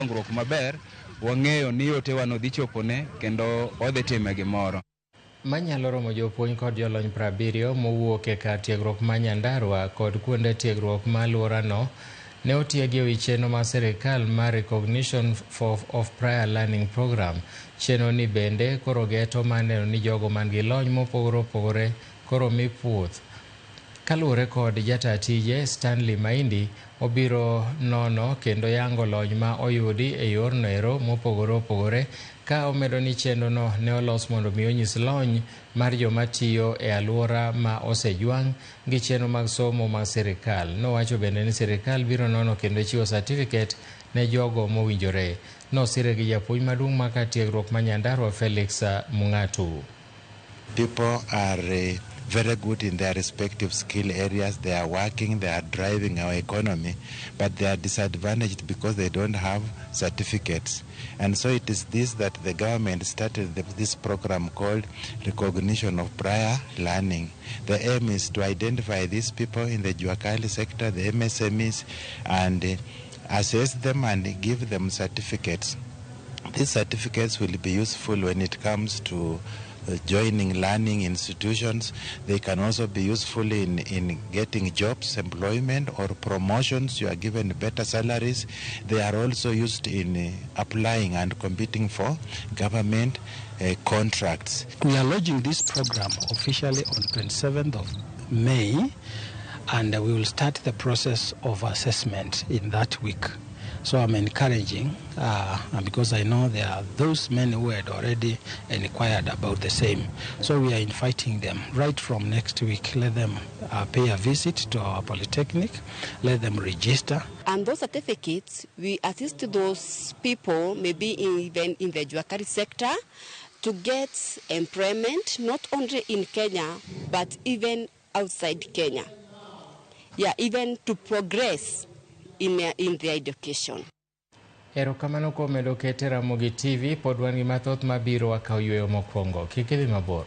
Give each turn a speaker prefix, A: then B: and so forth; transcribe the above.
A: Dongruok maber, wang'eyo ni otewa no dhi chopone kendo odhi time gimoro.
B: Manyalo romo jopuonj kod jolony 70 mowuok e kar tiegruok ma Nyandarua kod kuonde tiegruok ma alworano ne otiegi e wi chenro mar sirkal mar Recognition of Prior Learning Program. Chenro ni bende koro geto maneno ni jogo man gi lony mopogore opogore koro mi puoth. Kaluwore kod jata tije Stanley Maindi, obiro nono kendo yango lony ma oyudi e yor nero mopogore opogore, ka omedo ni chenrono ne olos mondo mi onyis lony mar joma tiyo e alwora ma osejwang' gi chenro mag somo mag sirkal. Nowacho bende ni sirkal biro nono kendo chiwo certificate ne jogo mowinjore. Nosire gi japuonj maduong' ma kar tiegruok ma Nyandarua Felix Mung'atu.
C: People are very good in their respective skill areas. They are working, they are driving our economy, but they are disadvantaged because they don't have certificates. And so it is this that the government started this program called Recognition of Prior Learning. The aim is to identify these people in the Juakali sector, the MSMEs, and assess them and give them certificates. These certificates will be useful when it comes to joining learning institutions. They can also be useful in getting jobs, employment, or promotions. You are given better salaries. They are also used in applying and competing for government contracts.
D: We are launching this program officially on 27th of May, and we will start the process of assessment in that week. So I'm encouraging, because I know there are those men who had already inquired about the same. So we are inviting them right from next week. Let them pay a visit to our polytechnic. Let them register.
E: And those certificates, we assist those people, maybe even in the Juakali sector, to get employment, not only in Kenya, but even outside Kenya. Yeah, even to progress in their education.
B: Erokamano kuom medo kete Ramogi TV, pod wan gi mathoth mabiro wakaw yweyo mokwongo. Kik idhi mabor.